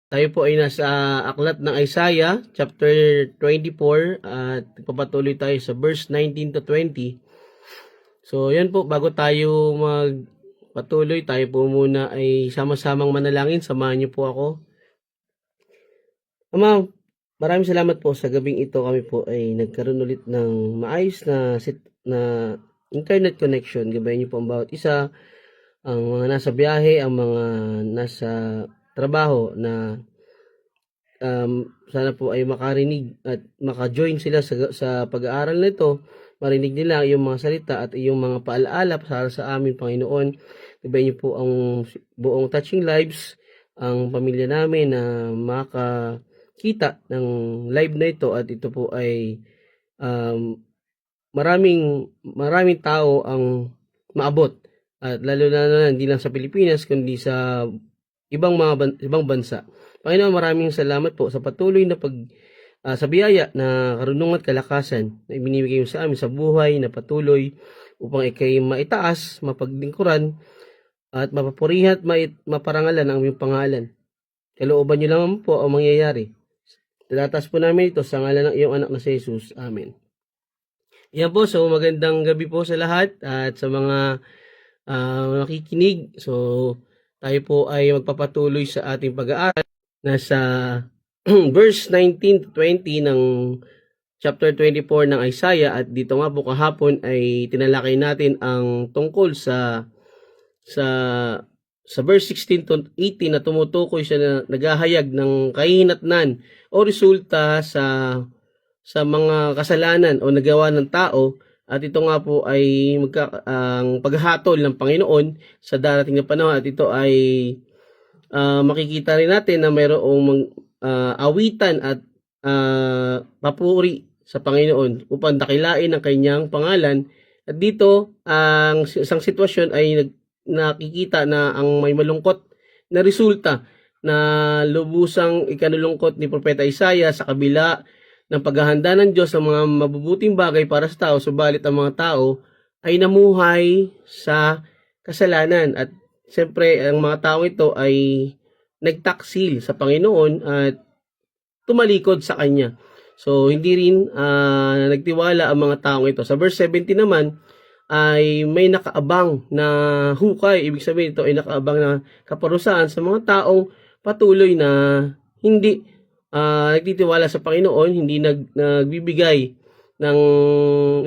Tayo po ay nasa aklat ng Isaiah, chapter 24, at papatuloy tayo sa verse 19 to 20. So, yan po, bago tayo magpatuloy, tayo po muna ay sama-samang manalangin. Samahan niyo po ako. Ama, maraming salamat po sa gabing ito. Kami po ay nagkaroon ulit ng maayos na internet connection. Gabayan niyo po ang bawat isa, ang mga nasa biyahe, ang mga nasa trabaho na sana po ay makarinig at maka-join sila sa pag-aaral nito. Marinig nila yung mga salita at yung mga paalaala para sa amin, Panginoon. Gabayan niyo po ang buong Touching Lives, ang pamilya namin na makakita ng live na ito, at ito po ay maraming tao ang maabot, at lalo na hindi lang sa Pilipinas kundi sa ibang bansa. Panginoon, maraming salamat po sa patuloy na sa biyaya na karunungan at kalakasan na ibinibigay mo sa amin sa buhay na patuloy upang ikay maitaas, mapaglingkuran at mapapurihan at maparangalan ang iyong pangalan. Kalooban niyo lang po ang mangyayari. Tinataas po namin ito sa ngalan ng iyong anak na si Jesus. Amen. Yan po, so magandang gabi po sa lahat at sa mga nakikinig. So, tayo po ay magpapatuloy sa ating pag-aaral. Nasa verse 19 to 20 ng chapter 24 ng Isaiah, at dito nga po kahapon ay tinalakay natin ang tungkol sa verse 16 to 18 na tumutukoy siya na naghahayag ng kahinatnan o resulta sa mga kasalanan o nagawa ng tao. At ito nga po ay ang paghahatol ng Panginoon sa darating na panahon, at ito ay makikita rin natin na mayroong awitan at papuri sa Panginoon upang dakilain ang kanyang pangalan. At dito, ang isang sitwasyon ay nakikita na ang may malungkot na resulta na lubusang ikanulungkot ni Propeta Isaiah sa kabila ng paghahanda ng Diyos sa mga mabubuting bagay para sa tao, subalit ang mga tao ay namuhay sa kasalanan. At siyempre, ang mga tao ito ay nagtaksil sa Panginoon at tumalikod sa Kanya. So, hindi rin nagtiwala ang mga taong ito. Sa verse 17 naman, ay may nakaabang na hukay. Ibig sabihin, ito ay nakaabang na kaparusahan sa mga taong patuloy na hindi nagtitiwala sa Panginoon, hindi nagbibigay ng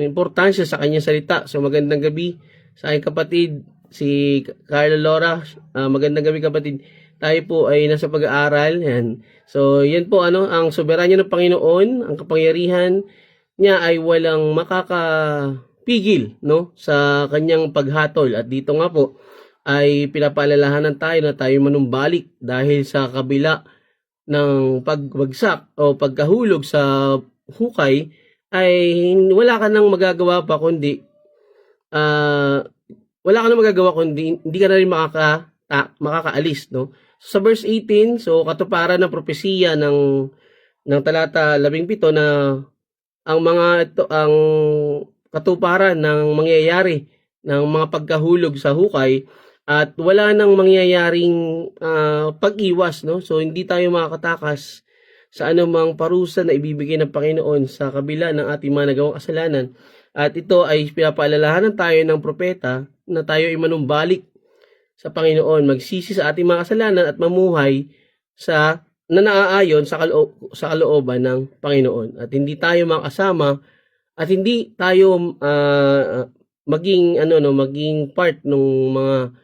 importansya sa kanyang salita. So, magandang gabi sa aking kapatid, si Carla Laura. Magandang gabi, kapatid. Tayo po ay nasa pag-aaral. Yan. So, yan po, ang soberanya ng Panginoon, ang kapangyarihan niya ay walang makakapigil, no, sa kanyang paghatol. At dito nga po ay pinapaalalahanan tayo na tayo manumbalik dahil sa kabila ng pagbagsak o pagkahulog sa hukay ay wala ka nang magagawa pa kundi hindi ka na rin makakaalis, no? Sa verse 18, so katuparan ng propesiya ng talata 17 na ang katuparan ng mangyayari ng mga pagkahulog sa hukay, at wala nang mangyayaring pag-iwas, no? So, hindi tayo makakatakas sa anumang parusa na ibibigay ng Panginoon sa kabila ng ating mga nagawang kasalanan. At ito ay pinapaalalahanan tayo ng propeta na tayo ay manumbalik sa Panginoon, magsisi sa ating mga kasalanan at mamuhay na naaayon sa kalooban ng Panginoon. At hindi tayo makasama at hindi tayo maging part ng mga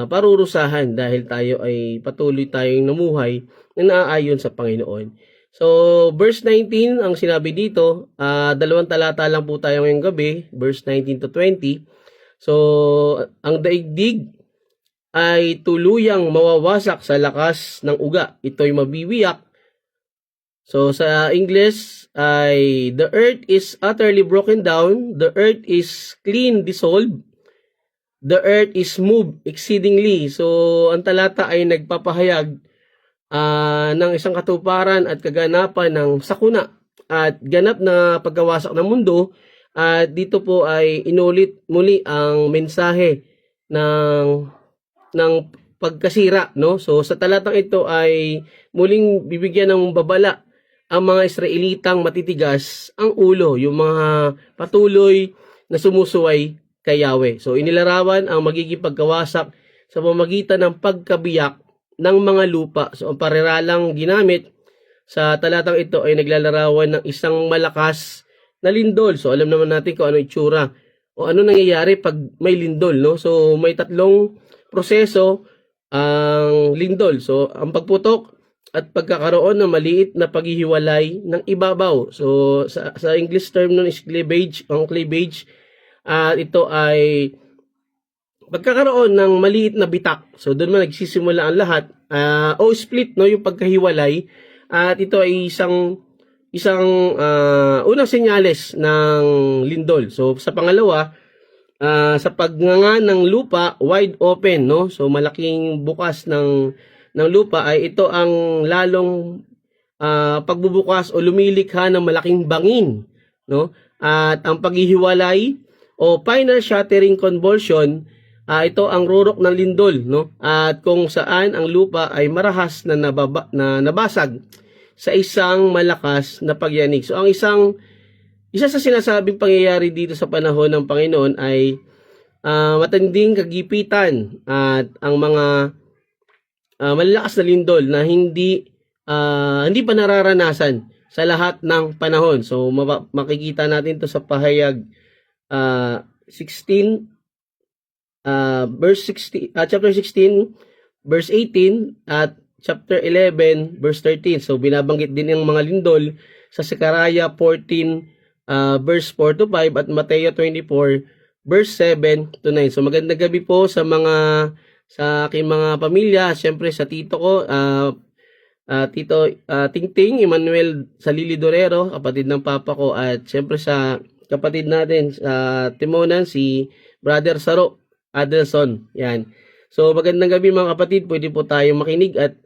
parurusahan dahil tayo ay patuloy tayong namuhay na naaayon sa Panginoon. So, verse 19, ang sinabi dito, dalawang talata lang po tayo ngayong gabi, verse 19 to 20. So, ang daigdig ay tuluyang mawawasak sa lakas ng uga. Ito'y mabibiyak. So, sa English ay, the earth is utterly broken down, the earth is clean dissolved, the earth is moved exceedingly. So, ang talata ay nagpapahayag ng isang katuparan at kaganapan ng sakuna at ganap na pagkawasak ng mundo. At dito po ay inulit muli ang mensahe ng pagkasira, no? So sa talatang ito ay muling bibigyan ng babala ang mga Israelitang matitigas ang ulo, yung mga patuloy na sumusuway kay Yahweh. So inilarawan ang magiging pagkawasak sa pamamagitan ng pagkabiyak ng mga lupa. So ang pareralang ginamit sa talatang ito ay naglalarawan ng isang malakas na lindol. So alam naman natin kung ano itsura o ano nangyayari pag may lindol, no? So may tatlong proseso ang lindol. So ang pagputok at pagkakaroon ng maliit na paghihiwalay ng ibabaw. So sa English term nun is cleavage, ang cleavage. At ito ay pagkakaroon ng maliit na bitak. So doon man nagsisimula ang lahat. O split, no, yung pagkahiwalay. At ito ay isang unang senyales ng lindol. So sa pangalawa, sa pagnganga ng lupa, wide open, no? So malaking bukas ng lupa ay ito ang lalong pagbubukas o lumilikha ng malaking bangin, no? At ang paghihiwalay o final shattering convulsion, ito ang rurok ng lindol, no? At kung saan ang lupa ay marahas na nabasag sa isang malakas na pagyanig. So ang isa sa sinasabing pangyayari dito sa panahon ng Panginoon ay matinding kagipitan at ang mga malalakas na lindol na hindi pa nararanasan sa lahat ng panahon. So makikita natin to sa pahayag 16 verse 16, chapter 16 verse 18 at chapter 11 verse 13. So binabanggit din ang mga lindol sa Sekaraya 14 verse 4 to 5 at Mateo 24 verse 7 to 9. So magandang gabi po sa aking mga pamilya, siyempre sa tito ko, Tito Tingting Emmanuel Salili Dorero, kapatid ng papa ko, at siyempre sa kapatid natin sa Timonan, si Brother Saro Adelson. Yan. So magandang gabi mga kapatid, pwede po tayong makinig at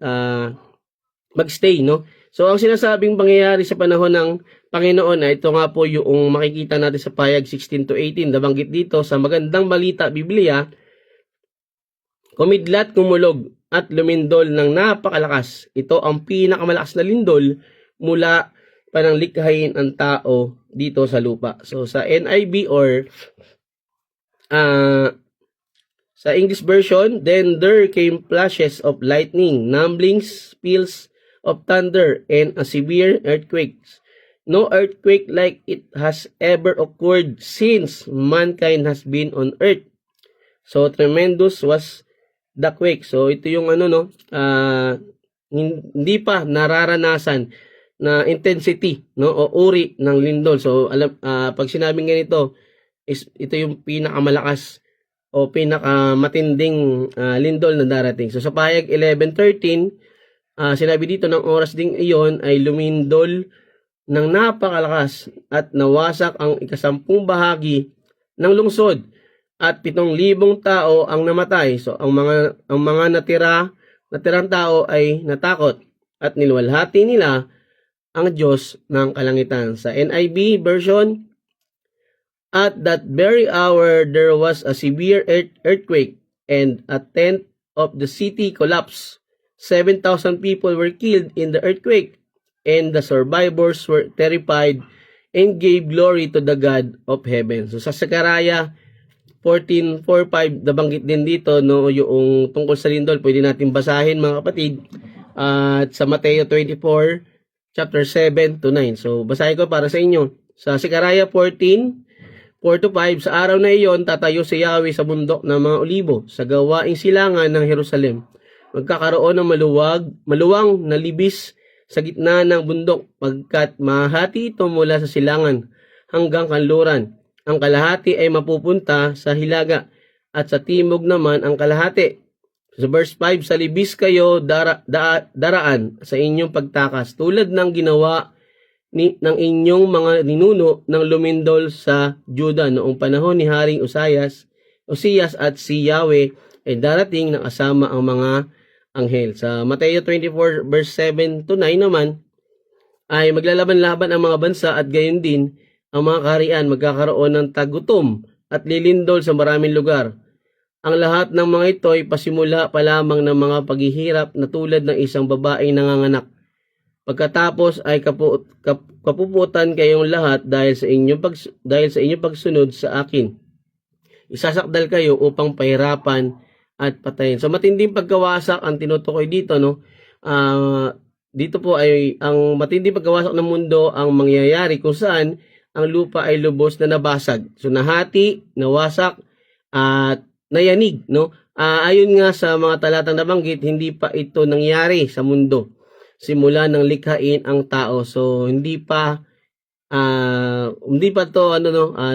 magstay, no? So ang sinasabing pangyayari sa panahon ng Panginoon ay ito nga po yung makikita natin sa pahayag 16 to 18. Nabanggit dito sa magandang balita Biblia, kumidlat, kumulog at lumindol ng napakalakas. Ito ang pinakamalakas na lindol mula pananglikhain ang tao dito sa lupa. So sa NIV or sa English version, then there came flashes of lightning, numblings, peals of thunder, and a severe earthquake. No earthquake like it has ever occurred since mankind has been on earth. So tremendous was the quake. So ito yung hindi pa nararanasan na intensity, no, o uri ng lindol. So pag sinabing ganito, ito yung pinakamalakas o pinakamatinding lindol na darating. So sa pahayag 11:13, sinabi dito ng oras ding iyon ay lumindol ng napakalakas at nawasak ang 10 bahagi ng lungsod at 7,000 tao ang namatay. So ang mga natirang tao ay natakot at niluwalhati nila ang Diyos ng kalangitan. Sa NIV version, at that very hour there was a severe earthquake and a tenth of the city collapsed. 7,000 people were killed in the earthquake, and the survivors were terrified and gave glory to the God of heaven. So sa Sekaraya 14:4-5, nabanggit din dito, no, yung tungkol sa lindol. Pwede natin basahin mga kapatid. At sa Mateo 24 chapter 7 to 9. So basahin ko para sa inyo. Sa Sekaraya 14:4-5, sa araw na iyon tatayo si Yahweh sa bundok ng mga olibo, sa gawaing silangan ng Jerusalem. Magkakaroon ng maluwang na libis sa gitna ng bundok, pagkat mahati ito mula sa silangan hanggang kanluran. Ang kalahati ay mapupunta sa hilaga, at sa timog naman ang kalahati. Sa verse 5, sa libis kayo daraan sa inyong pagtakas, tulad ng ginawa ng inyong mga ninuno ng lumindol sa Juda noong panahon ni Haring Osias, at si Yahweh ay darating na kasama ang mga anghel. Sa Mateo 24 verse 7 to 9 naman, ay maglalaban-laban ang mga bansa, at gayon din ang mga kaharian. Magkakaroon ng tagutom at lilindol sa maraming lugar. Ang lahat ng mga ito ay pasimula pa lamang ng mga paghihirap na tulad ng isang babaeng nanganganak. Pagkatapos ay kapuputan kayong lahat dahil sa inyong pagsunod sa akin. Isasakdal kayo upang pahirapan at patayin. So matinding pagkawasak ang tinutukoy dito, no? Dito po ay ang matinding pagkawasak ng mundo ang mangyayari kung saan ang lupa ay lubos na nabasag. So nahati, nawasak at nayanig, no? Ayon nga sa mga talatang nabanggit, hindi pa ito nangyari sa mundo simula ng likhain ang tao. So hindi pa to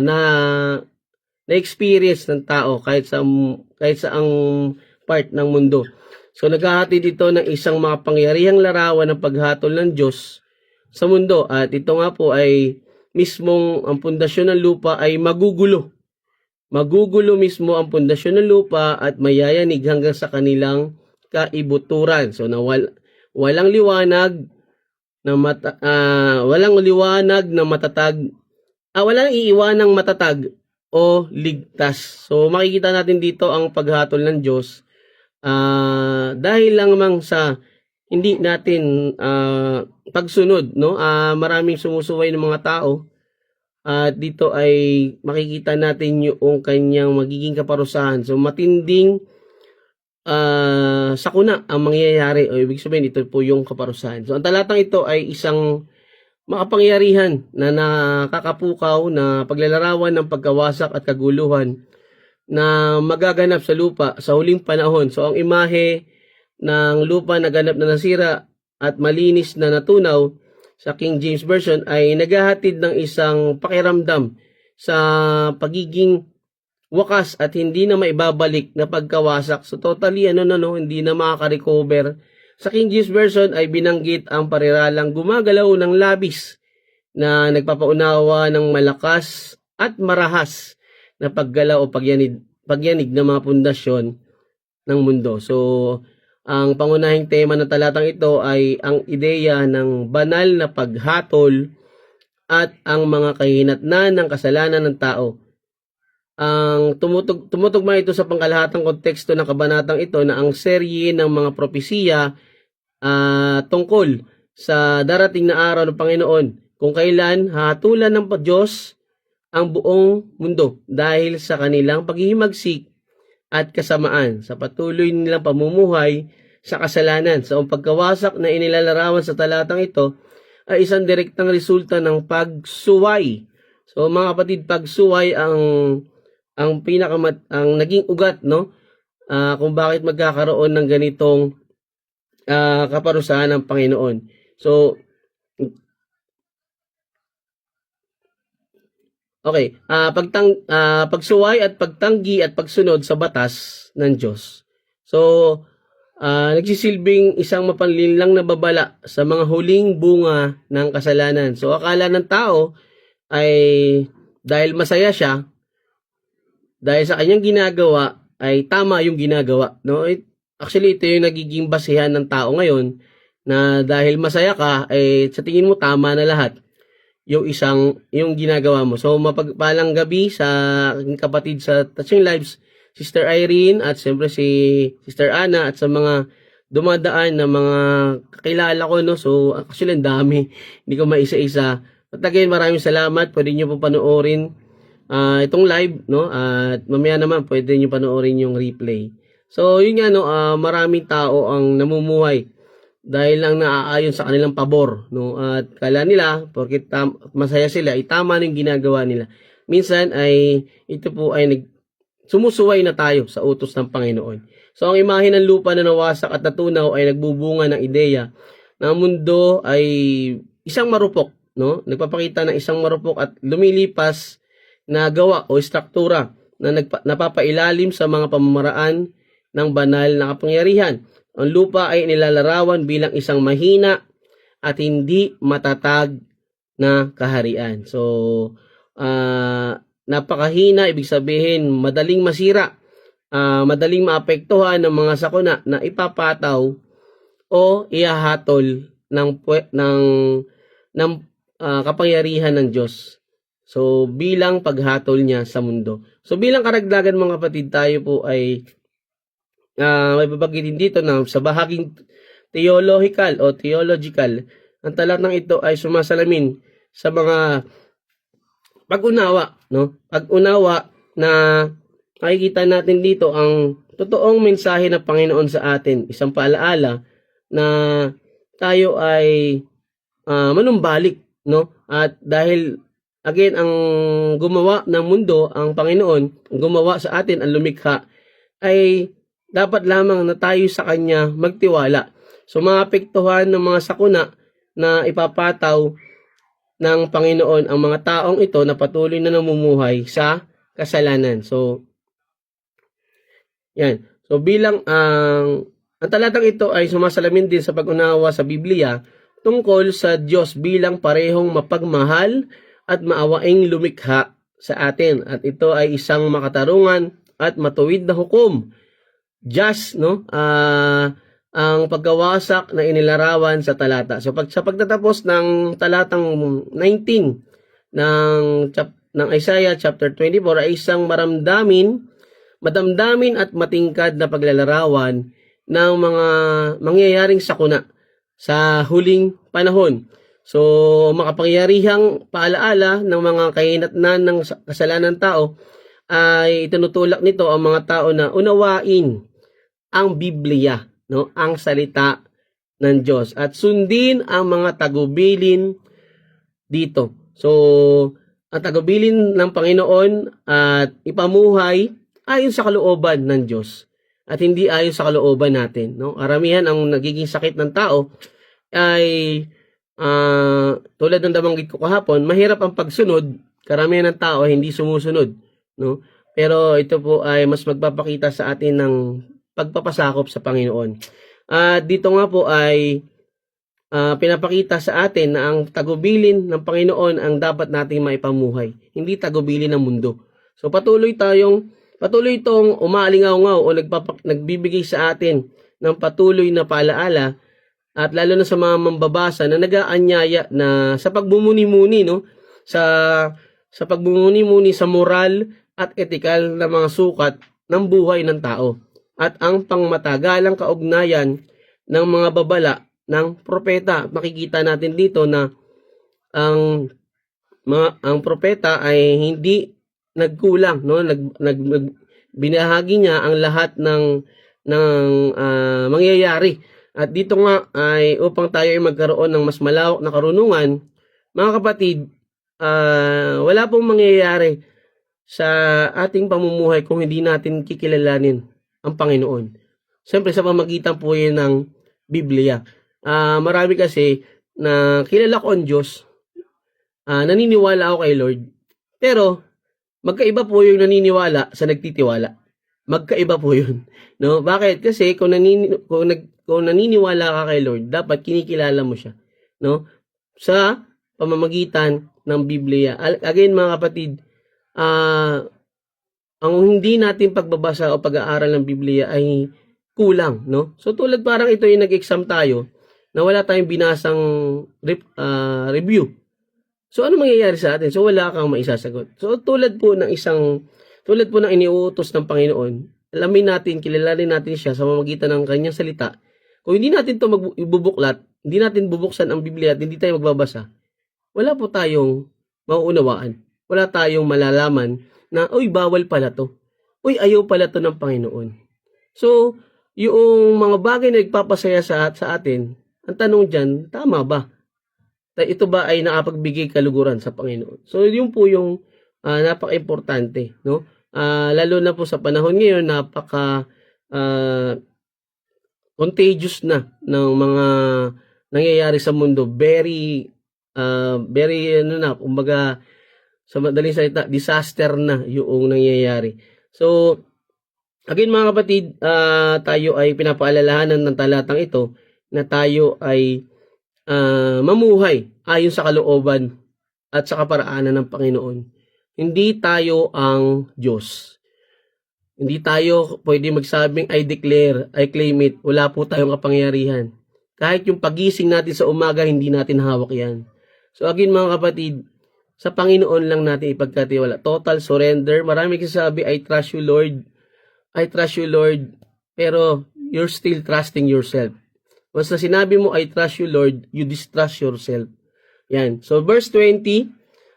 na-experience ng tao kahit sa ang part ng mundo. So naghahatid ito ng isang makapangyarihang larawan ng paghatol ng Diyos sa mundo, at ito nga po ay mismong ang pundasyon ng lupa ay magugulo. Magugulo mismo ang pundasyon ng lupa at mayayanig hanggang sa kanilang kaibuturan. So walang liwanag na walang iiwanang matatag o ligtas. So makikita natin dito ang paghatol ng Diyos dahil lang sa hindi natin pagsunod, no? Maraming sumusuway ng mga tao, at dito ay makikita natin yung kanyang magiging kaparusahan. So matinding sakuna ang mangyayari, o ibig sabihin ito po yung kaparusahan. So ang talatang ito ay isang makapangyarihan na nakakapukaw na paglalarawan ng pagkawasak at kaguluhan na magaganap sa lupa sa huling panahon. So ang imahe ng lupa na ganap na nasira at malinis na natunaw sa King James Version ay naghahatid ng isang pakiramdam sa pagiging wakas at hindi na maibabalik na pagkawasak. So totally hindi na makaka-recover. Sa King James Version ay binanggit ang pariralang gumagalaw ng labis na nagpapaunawa ng malakas at marahas na paggalaw o pagyanig ng mga pundasyon ng mundo. So ang pangunahing tema ng talatang ito ay ang ideya ng banal na paghatol at ang mga kahinatnan ng kasalanan ng tao. Ang tumutugma ito sa pangkalahatang konteksto ng kabanatang ito na ang serye ng mga propesiya tungkol sa darating na araw ng Panginoon, kung kailan hahatulan ng Diyos ang buong mundo dahil sa kanilang paghihimagsik at kasamaan sa patuloy nilang pamumuhay sa kasalanan. So ang pagkawasak na inilalarawan sa talatang ito ay isang direktang resulta ng pagsuway. So mga kapatid, pagsuway ang naging ugat, no? Kung bakit magkakaroon ng ganitong kaparusahan ng Panginoon. So okay, pagsuway at pagtanggi at pagsunod sa batas ng Diyos. So, nagsisilbing isang mapanlinlang na babala sa mga huling bunga ng kasalanan. So, akala ng tao ay dahil masaya siya, dahil sa kanyang ginagawa, ay tama yung ginagawa. No? Actually, ito yung nagiging basehan ng tao ngayon, na dahil masaya ka, ay sa tingin mo tama na lahat yung ginagawa mo. So mapagpalang gabi sa aking kapatid sa Touching Lives, Sister Irene, at siyempre si Sister Ana, at sa mga dumadaan na mga kakilala ko, no? So actually ang dami, hindi ko maisa-isa. At again, maraming salamat. Pwede nyo po panoorin itong live, no? At mamaya naman pwede nyo panoorin yung replay. So yun nga, no? Maraming tao ang namumuhay dahil lang naaayon sa kanilang pabor, no? At kala nila porket masaya sila, tama yung ginagawa nila. Minsan ay ito po ay sumusuway na tayo sa utos ng Panginoon. So ang imahe ng lupa na nawasak at natunaw ay nagbubunga ng ideya na ang mundo ay isang marupok, no? Nagpapakita ng isang marupok at lumilipas na gawa o struktura na napapailalim sa mga pamamaraan ng banal na kapangyarihan. Ang lupa ay nilalarawan bilang isang mahina at hindi matatag na kaharian. So, napakahina, ibig sabihin madaling masira, madaling maapektuhan ng mga sakuna na ipapataw o ihahatol ng kapangyarihan ng Diyos. So, bilang paghatol niya sa mundo. So, bilang karagdagan mga kapatid, tayo po ay may babanggitin dito na sa bahaging theological, ang talatang ito ay sumasalamin sa mga pag-unawa, no? Pag-unawa na makikita natin dito ang totoong mensahe ng Panginoon sa atin. Isang paalaala na tayo ay manumbalik, no? At dahil again ang gumawa ng mundo, ang Panginoon, ang gumawa sa atin, ang lumikha, ay dapat lamang na tayo sa Kanya magtiwala. So maapektuhan ng mga sakuna na ipapataw ng Panginoon ang mga taong ito na patuloy na namumuhay sa kasalanan. So, yan. So bilang ang talatang ito ay sumasalamin din sa pag-unawa sa Biblia tungkol sa Diyos bilang parehong mapagmahal at maawaing lumikha sa atin. At ito ay isang makatarungan at matuwid na hukom. Just, no? Ang pagkawasak na inilarawan sa talata. So sa pagtatapos ng talatang 19 ng Isaiah chapter 24 ay isang madamdamin at matingkad na paglalarawan ng mga mangyayaring sakuna sa huling panahon. So makapangyarihang paalaala ng mga kahinatnan ng kasalanan tao ay tinutulak nito ang mga tao na unawain ang Biblia, no, ang salita ng Diyos at sundin ang mga tagubilin dito. So, ang tagubilin ng Panginoon at ipamuhay ayon sa kalooban ng Diyos at hindi ayon sa kalooban natin, no? Karamihan ang nagiging sakit ng tao ay tulad ng nabanggit ko kahapon, mahirap ang pagsunod. Karamihan ng tao ay hindi sumusunod, no? Pero ito po ay mas magpapakita sa atin ng pagpapasakop sa Panginoon. Dito nga po ay pinapakita sa atin na ang tagubilin ng Panginoon ang dapat nating maipamuhay, hindi tagubilin ng mundo. So patuloy itong umaalingaw-ngaw o nagbibigay sa atin ng patuloy na paalaala at lalo na sa mga mambabasa na nag-aanyaya na sa pagbumuni-muni, no? Sa pagbumuni-muni sa moral at etikal na mga sukat ng buhay ng tao at ang pangmatagalang kaugnayan ng mga babala ng propeta. Makikita natin dito na ang propeta ay hindi nagkulang, no? Binahagi niya ang lahat ng mangyayari. At dito nga ay upang tayo ay magkaroon ng mas malawak na karunungan, mga kapatid, wala pong mangyayari sa ating pamumuhay kung hindi natin kikilalanin ang Panginoon. Siyempre sa pamagitan po yun ng Biblia. Marami kasi na kilala ko ang Diyos, naniniwala ako kay Lord, pero magkaiba po yung naniniwala sa nagtitiwala. Magkaiba po yun. No? Bakit? Kasi kung naniniwala ka kay Lord, dapat kinikilala mo siya. No? Sa pamamagitan ng Biblia. Again mga kapatid, ang hindi natin pagbabasa o pag-aaral ng Biblia ay kulang, no? So tulad parang ito yung nag-exam tayo na wala tayong binasang review. So ano mangyayari sa atin? So wala kang maisasagot. So tulad po ng iniuutos ng Panginoon, alamin natin, kilalanin natin siya sa pamamagitan ng kanyang salita. Kung hindi natin ito ibubuklat, hindi natin bubuksan ang Biblia at hindi tayo magbabasa, wala po tayong mauunawaan. Wala tayong malalaman na, uy, bawal pala to. Uy, ayaw pala to ng Panginoon. So, yung mga bagay na nagpapasaya sa atin, ang tanong dyan, tama ba? Ito ba ay nakapagbigay kaluguran sa Panginoon? So, yun po yung napaka-importante, no? Lalo na po sa panahon ngayon, napaka contagious na ng mga nangyayari sa mundo. Very kumbaga, sa madaling salita, disaster na yung nangyayari. So, again mga kapatid, tayo ay pinapaalalahanan ng talatang ito na tayo ay mamuhay ayon sa kalooban at sa kaparaanan ng Panginoon. Hindi tayo ang Diyos. Hindi tayo pwede magsabing I declare, I claim it. Wala po tayong kapangyarihan. Kahit yung pagising natin sa umaga, hindi natin hawak yan. So again mga kapatid, sa Panginoon lang natin ipagkatiwala. Total surrender. Marami kasabi, I trust you, Lord. I trust you, Lord. Pero you're still trusting yourself. Once na sinabi mo, I trust you, Lord, you distrust yourself. Yan. So, verse 20,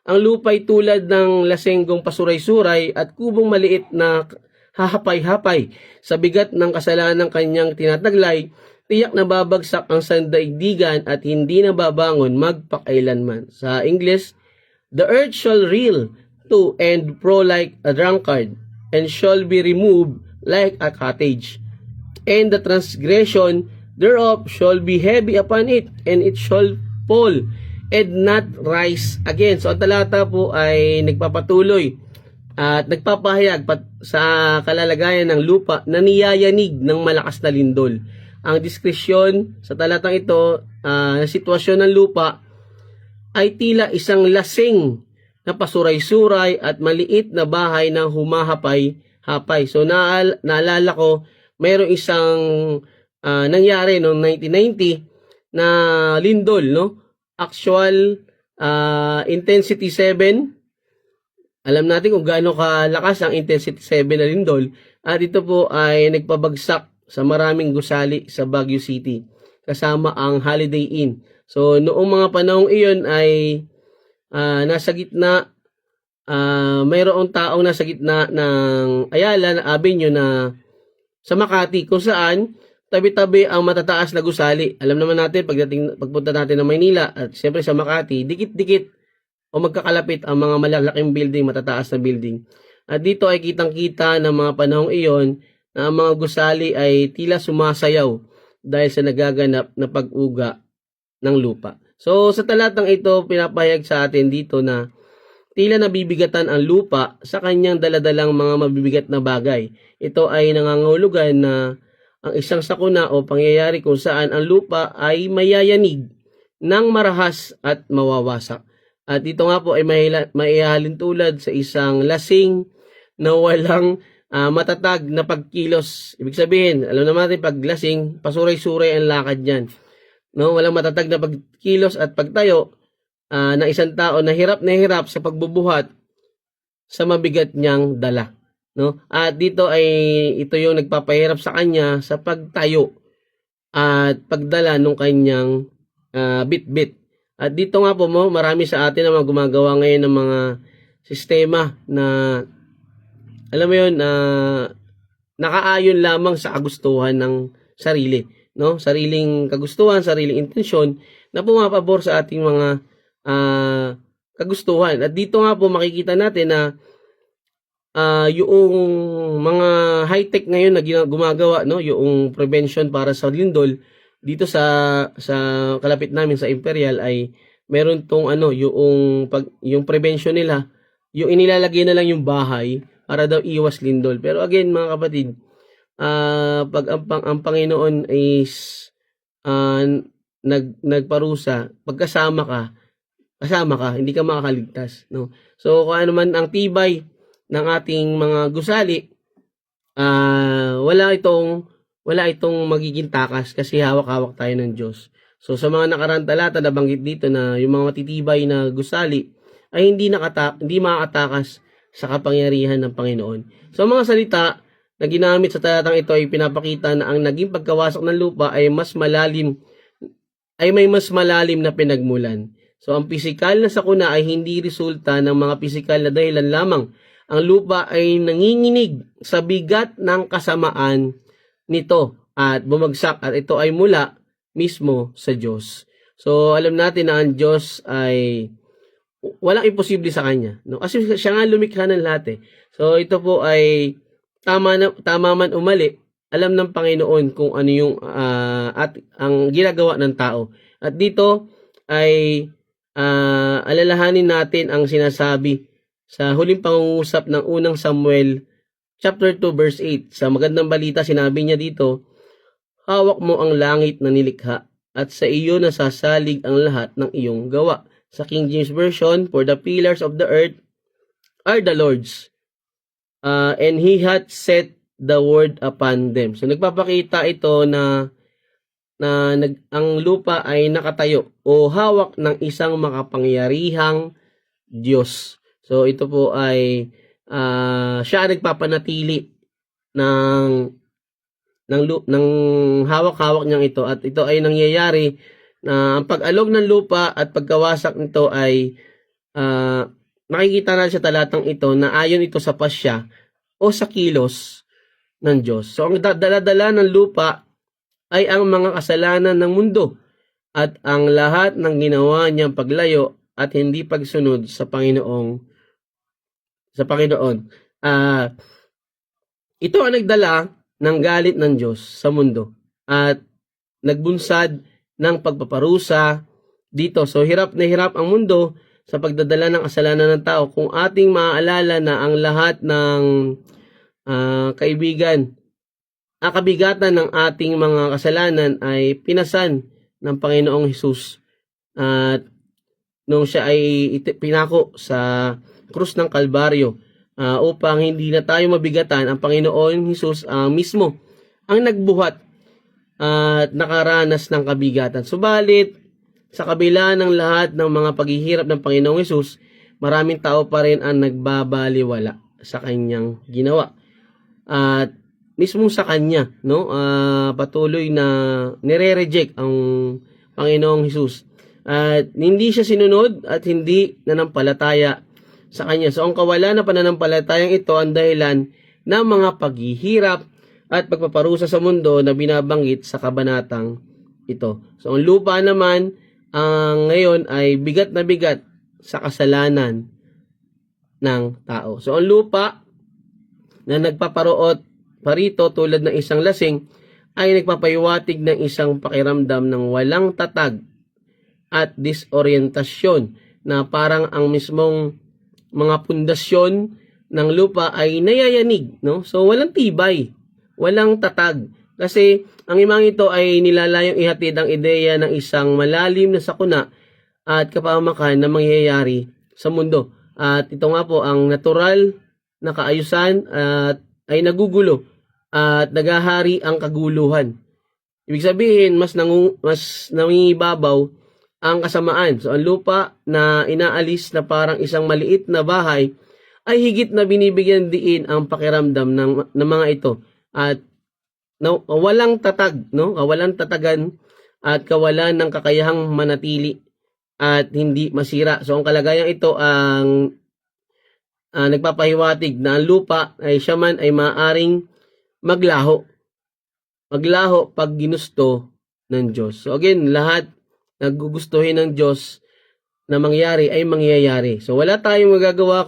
ang lupa'y tulad ng lasenggong pasuray-suray at kubong maliit na hahapay-hapay sa bigat ng kasalanan ng kanyang tinataglay, tiyak na babagsak ang sandaigdigan at hindi na babangon magpakailanman. Sa English, the earth shall reel to and fro like a drunkard, and shall be removed like a cottage. And the transgression thereof shall be heavy upon it, and it shall fall and not rise again. So ang talata po ay nagpapatuloy at nagpapahayag sa kalalagayan ng lupa na niyayanig ng malakas na lindol. Ang diskresyon sa talatang ito, sitwasyon ng lupa ay tila isang lasing na pasuray-suray at maliit na bahay na humahapay-hapay. So naalala ko, mayroong isang nangyari noong 1990 na lindol, no? Actual intensity 7. Alam natin kung gaano kalakas ang intensity 7 na lindol. At ito po ay nagpabagsak sa maraming gusali sa Baguio City kasama ang Holiday Inn. So noong mga panahong iyon ay nasa gitna, mayroong taong nasa gitna ng Ayala Avenue na sa Makati kung saan tabi-tabi ang matataas na gusali. Alam naman natin pagpunta natin ng Maynila at siyempre sa Makati, dikit-dikit o magkakalapit ang mga malalaking building, matataas na building. At dito ay kitang-kita ng mga panahong iyon na ang mga gusali ay tila sumasayaw dahil sa nagaganap na pag-uga ng lupa. So sa talatang ito, pinapahayag sa atin dito na tila nabibigatan ang lupa sa kanyang daladalang mga mabibigat na bagay. Ito ay nangangahulugan na ang isang sakuna o pangyayari kung saan ang lupa ay mayayanig ng marahas at mawawasak. At dito nga po ay maihalin tulad sa isang lasing na walang matatag na pagkilos. Ibig sabihin, alam naman natin pag lasing, pasuray-suray ang lakad niyan. No, walang matatag na pagkilos at pagtayo na isang tao na hirap sa pagbubuhat sa mabigat niyang dala. No? At dito ay ito yung nagpapahirap sa kanya sa pagtayo at pagdala ng kanyang bit-bit. At dito nga po marami sa atin na mga gumagawa ngayon ng mga sistema na alam mo yun, nakaayon lamang sa kagustuhan ng sarili, no? Sariling kagustuhan, sariling intensyon na pumapabor sa ating mga kagustuhan. At dito nga po makikita natin na yung mga high-tech ngayon na gumagawa, no, yung prevention para sa lindol dito sa kalapit namin sa Imperial ay meron tong yung prevention nila, yung inilalagay na lang yung bahay para daw iwas lindol. Pero again mga kapatid, pag ang Panginoon is nagparusa, pagkasama ka, hindi ka makakaligtas, no? So kung ano man ang tibay ng ating mga gusali, wala itong magiging takas kasi hawak-hawak tayo ng Diyos. So sa mga nakarang talata nabanggit dito na yung mga matitibay na gusali ay hindi makakatakas sa kapangyarihan ng Panginoon. So mga salita na ginamit sa talatang ito ay pinapakita na ang naging pagkawasak ng lupa ay may mas malalim na pinagmulan. So ang pisikal na sakuna ay hindi resulta ng mga pisikal na dahilan lamang. Ang lupa ay nanginginig sa bigat ng kasamaan nito at bumagsak, at ito ay mula mismo sa Diyos. So alam natin na ang Diyos ay walang imposible sa kanya, no? Kasi siya nga lumikha ng lahat eh. So ito po ay tama man umali, alam ng Panginoon kung ano yung at ang ginagawa ng tao. At dito ay alalahanin natin ang sinasabi sa huling pangungusap ng unang Samuel chapter 2 verse 8. Sa magandang balita sinabi niya dito, hawak mo ang langit na nilikha at sa iyo nasasalig ang lahat ng iyong gawa. Sa King James Version, for the pillars of the earth are the Lord's, and He hath set the word upon them. So nagpapakita ito na ang lupa ay nakatayo o hawak ng isang makapangyarihang Diyos. So ito po ay siya ang nagpapanatili ng ng hawak-hawak niyang ito, at ito ay nangyayari na ang pag-alog ng lupa at pagkawasak nito ay makikita na sa talatang ito na ayon ito sa pasya o sa kilos ng Diyos. So ang dala-dala ng lupa ay ang mga kasalanan ng mundo at ang lahat ng ginawa niyang paglayo at hindi pagsunod sa Panginoon. Ito ang nagdala ng galit ng Diyos sa mundo at nagbunsad ng pagpaparusa dito. So hirap na hirap ang mundo sa pagdadala ng kasalanan ng tao. Kung ating maaalala na ang lahat ng kabigatan ng ating mga kasalanan ay pinasan ng Panginoong Hesus at nung siya ay pinako sa krus ng Kalbaryo, upang hindi na tayo mabigatan, ang Panginoon Hesus mismo ang nagbuhat at nakaranas ng kabigatan. Subalit, sa kabila ng lahat ng mga paghihirap ng Panginoong Hesus, maraming tao pa rin ang nagbabaliwala sa kanyang ginawa. At mismo sa kanya, patuloy na nire-reject ang Panginoong Hesus. At hindi siya sinunod at hindi nanampalataya sa kanya. So ang kawalan na pananampalatayang ito ang dahilan ng mga paghihirap at pagpaparusa sa mundo na binabanggit sa kabanatang ito. So ang lupa naman ngayon ay bigat na bigat sa kasalanan ng tao. So ang lupa na nagpaparoot parito tulad ng isang lasing ay nagpapahiwatig ng isang pakiramdam ng walang tatag at disorientasyon, na parang ang mismong mga pundasyon ng lupa ay nayayanig, So walang tibay, walang tatag. Kasi ang imang ito ay nilalayong ihatid ang ideya ng isang malalim na sakuna at kapahamakan na mangyayari sa mundo. At ito nga po ang natural na kaayusan at ay nagugulo at nagahari ang kaguluhan. Ibig sabihin, mas nangingibabaw ang kasamaan. So ang lupa na inaalis na parang isang maliit na bahay ay higit na binibigyan diin ang pakiramdam ng mga ito. At walang tatag, kawalan tatagan at kawalan ng kakayahang manatili at hindi masira. So ang kalagayang ito ang nagpapahiwatig na ang lupa ay siya man ay maaring maglaho pag ginusto ng Diyos. So again, lahat nagugustuhin ng Diyos na mangyari ay mangyayari. So wala tayong magagawa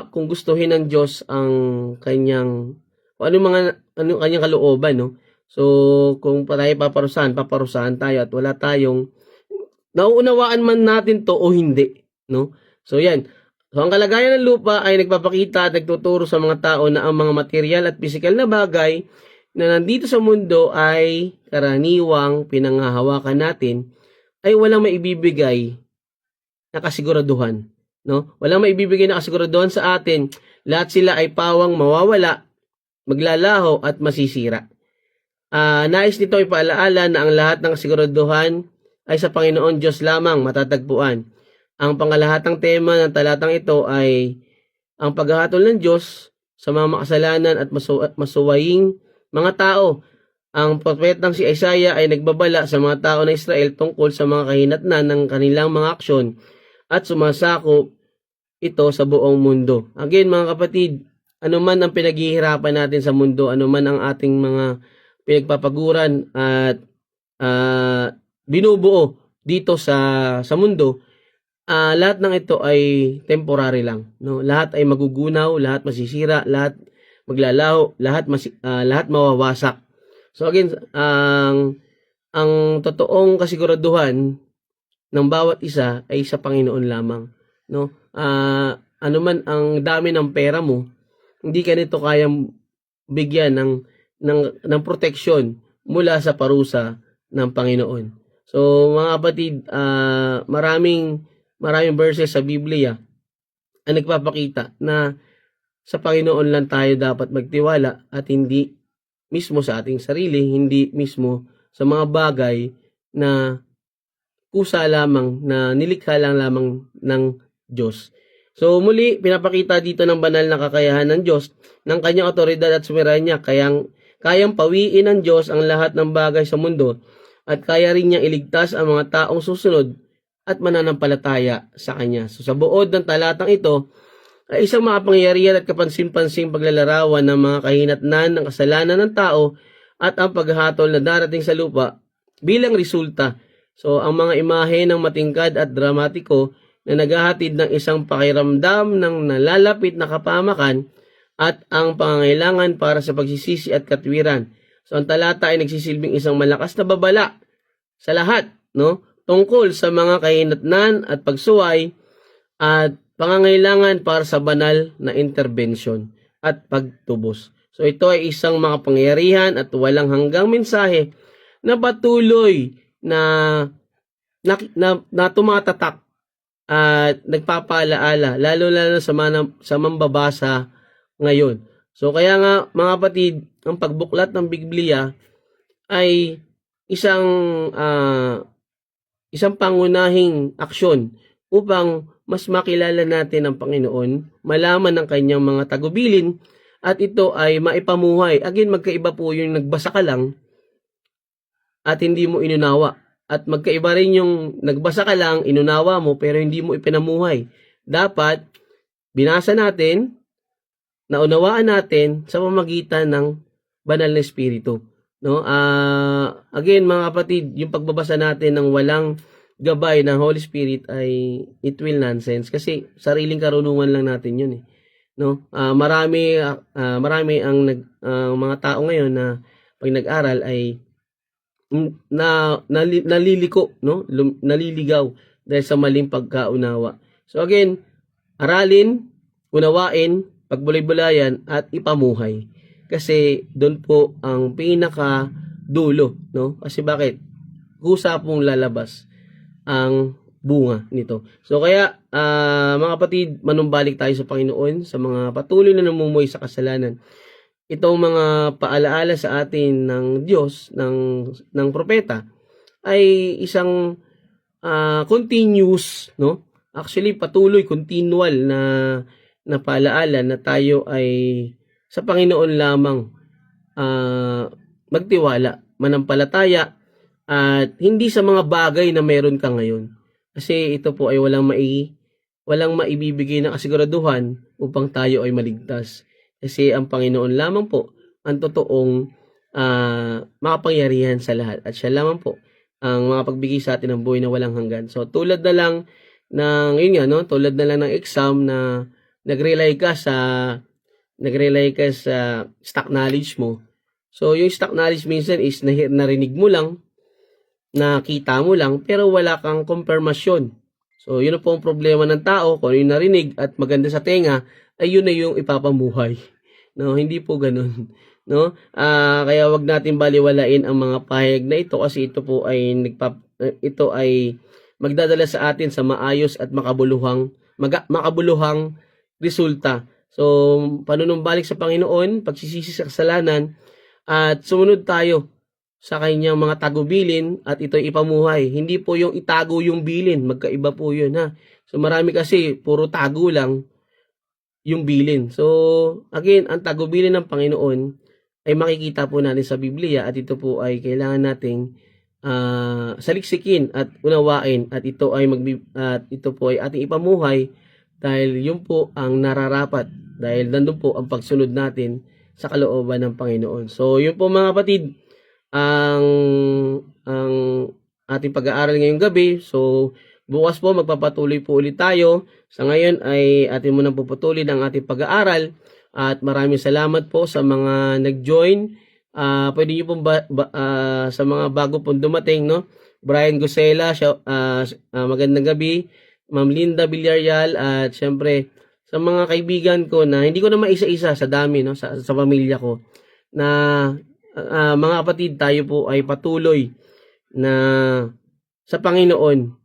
kung gustuhin ng Diyos ang kanyang kanyang kalooban, So kung tayo paparusahan tayo at wala tayong nauunawaan man natin to o hindi, So yan. So ang kalagayan ng lupa ay nagpapakita at nagtuturo sa mga tao na ang mga material at pisikal na bagay na nandito sa mundo ay karaniwang pinanghahawakan natin ay walang maibibigay na kasiguraduhan, Walang maibibigay na kasiguraduhan sa atin. Lahat sila ay pawang mawawala, maglalaho at masisira. Nais nito ipaalaala na ang lahat ng kasiguraduhan ay sa Panginoon Diyos lamang matatagpuan. Ang pangalahatang tema ng talatang ito ay ang paghahatol ng Diyos sa mga makasalanan at masuwaying mga tao. Ang propetang si Isaiah ay nagbabala sa mga tao ng Israel tungkol sa mga kahinatnan ng kanilang mga aksyon at sumasakop ito sa buong mundo. Again, mga kapatid, anuman ang pinaghihirapan natin sa mundo, anuman ang ating mga pinagpapaguran at binubuo dito sa mundo, lahat ng ito ay temporary lang, Lahat ay magugunaw, lahat masisira, lahat maglalaho, lahat mawawasak. So again, ang totoong kasiguraduhan ng bawat isa ay sa Panginoon lamang, ano man ang dami ng pera mo, hindi ka nito kayang bigyan ng proteksyon mula sa parusa ng Panginoon. So mga kapatid, maraming verses sa Biblia ang nagpapakita na sa Panginoon lang tayo dapat magtiwala at hindi mismo sa ating sarili, hindi mismo sa mga bagay na kusa lamang na nilikha lang lamang ng Diyos. So muli, pinapakita dito ng banal na kakayahan ng Diyos ng kanyang otoridad at sumeranya, kayang pawiin ng Diyos ang lahat ng bagay sa mundo at kaya rin niyang iligtas ang mga taong susunod at mananampalataya sa Kanya. So sa buod ng talatang ito, ay isang makapangyarihan at kapansin-pansing paglalarawan ng mga kahinatnan ng kasalanan ng tao at ang paghahatol na darating sa lupa bilang resulta. So ang mga imahe ng matingkad at dramatiko na naghahatid ng isang pakiramdam ng nalalapit na kapamakan at ang pangangailangan para sa pagsisisi at katwiran. So ang talata ay nagsisilbing isang malakas na babala sa lahat, no? Tungkol sa mga kahinatnan at pagsuway at pangangailangan para sa banal na intervention at pagtubos. So ito ay isang makapangyarihan at walang hanggang mensahe na patuloy na tumatatak at nagpapaalaala, lalo sa mambabasa ngayon. So kaya nga mga kapatid, ang pagbuklat ng Biblia ay isang pangunahing aksyon upang mas makilala natin ang Panginoon, malaman ang kanyang mga tagubilin, at ito ay maipamuhay. Again, magkaiba po yung nagbasa ka lang at hindi mo inunawa. At magkaiba rin yung nagbasa ka lang, inunawa mo, pero hindi mo ipinamuhay. Dapat, binasa natin, naunawaan natin sa pamamagitan ng banal na Espiritu. No? Again, mga kapatid, yung pagbabasa natin ng walang gabay ng Holy Spirit ay it will nonsense kasi sariling karunungan lang natin yun eh. No? Marami ang mga tao ngayon na pag nag-aral ay naliliko, no? Naliligaw dahil sa maling pagkaunawa. So again, aralin, unawain, pagbulay-bulayan at ipamuhay. Kasi doon po ang pinaka dulo, no? Kasi bakit? Kusa pong lalabas ang bunga nito. So kaya mga kapatid, manumbalik tayo sa Panginoon sa mga patuloy na namumuhay sa kasalanan. Itong mga paalaala sa atin ng Diyos, ng propeta, ay isang continuous, no? Actually, patuloy, continual na paalaala na tayo ay sa Panginoon lamang magtiwala, manampalataya, at hindi sa mga bagay na meron ka ngayon. Kasi ito po ay walang maibibigay na kasiguraduhan upang tayo ay maligtas. Kasi ang Panginoon lamang po ang totoong makapangyarihan sa lahat. At siya lamang po ang makapagbigay sa atin ng buhay na walang hanggan. So tulad na lang ng, yun nga, no? Tulad na lang ng exam na nag-rely ka sa stock knowledge mo. So yung stock knowledge minsan is narinig mo lang, nakita mo lang, pero wala kang confirmation. So yun po ang problema ng tao, kung ano yung narinig at maganda sa tenga, ay yun na yung ipapamuhay. No, hindi po ganoon. No? Kaya wag natin baliwalain ang mga pahayag na ito kasi ito po ay magdadala sa atin sa maayos at makabuluhang resulta. So, panunumbalik sa Panginoon, pagsisisi sa kasalanan, at sumunod tayo sa kanyang mga tagubilin at ito'y ipamuhay. Hindi po yung itago yung bilin, magkaiba po yun ha. So marami kasi puro tago lang yung bilin. So again, ang tagubilin ng Panginoon ay makikita po natin sa Biblia at ito po ay kailangan nating saliksikin at unawain at ito po ay ating ipamuhay dahil yun po ang nararapat dahil nandun po ang pagsunod natin sa kalooban ng Panginoon. So yun po mga kapatid, ang ating pag-aaral ngayong gabi. So bukas po magpapatuloy po ulit tayo. Sa ngayon ay atin munang puputulin ang ating pag-aaral at maraming salamat po sa mga nag-join. Pwede niyo pong sa mga bago pong dumating, no? Brian Gusela, magandang gabi. Ma'am Linda Villarreal at syempre sa mga kaibigan ko na hindi ko na maisa-isa sa dami, no, sa pamilya ko na mga kapatid, tayo po ay patuloy na sa Panginoon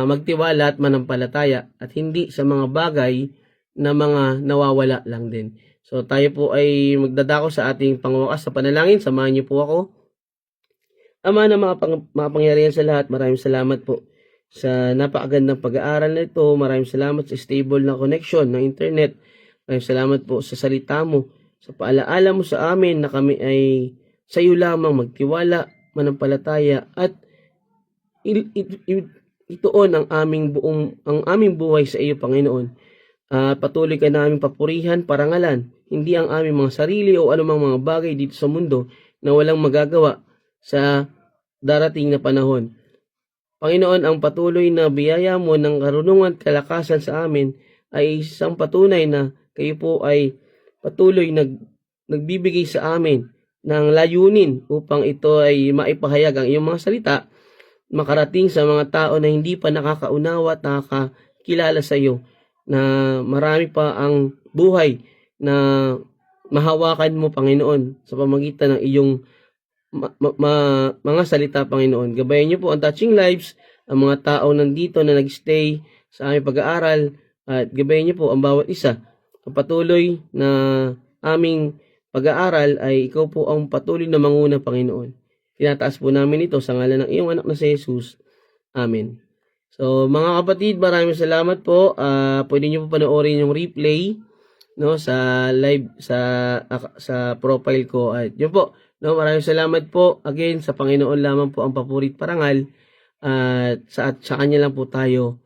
magtiwala at manampalataya at hindi sa mga bagay na mga nawawala lang din. So tayo po ay magdadako sa ating pangwakas sa panalangin. Samahan niyo po ako. Ama na makapangyarihan sa lahat, maraming salamat po sa napakagandang pag-aaral na ito. Maraming salamat sa stable na connection ng internet. Maraming salamat po sa salita mo, sa paalaala mo sa amin na kami ay sa iyo lamang magtiwala, manampalataya at ituon ang aming buhay sa iyo, Panginoon. Patuloy ka namin papurihan, parangalan, hindi ang aming mga sarili o anumang mga bagay dito sa mundo na walang magagawa sa darating na panahon. Panginoon, ang patuloy na biyaya mo ng karunungan at kalakasan sa amin ay isang patunay na kayo po ay patuloy nagbibigay sa amin ng layunin upang ito ay maipahayag ang iyong mga salita, makarating sa mga tao na hindi pa nakakaunawa at nakakilala sa iyo, na marami pa ang buhay na mahawakan mo, Panginoon, sa pamagitan ng iyong mga salita, Panginoon. Gabayan niyo po ang Touching Lives, ang mga tao nandito na nagstay sa aming pag-aaral, at gabayan niyo po ang bawat isa. Ang patuloy na aming pag-aaral ay ikaw po ang patuloy na manguna, Panginoon. Tinataas po namin ito sa ngalan ng iyong anak na si Jesus. Amen. So, mga kapatid, maraming salamat po. Pwede niyo po panoorin yung replay, no, sa live sa profile ko. At yun po, no, maraming salamat po. Again, sa Panginoon lamang po ang papurit parangal. At sa kanya lang po tayo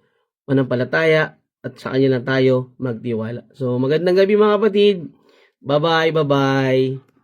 manampalataya at sa kanya lang tayo magtiwala. So, magandang gabi mga kapatid. Bye-bye, bye-bye.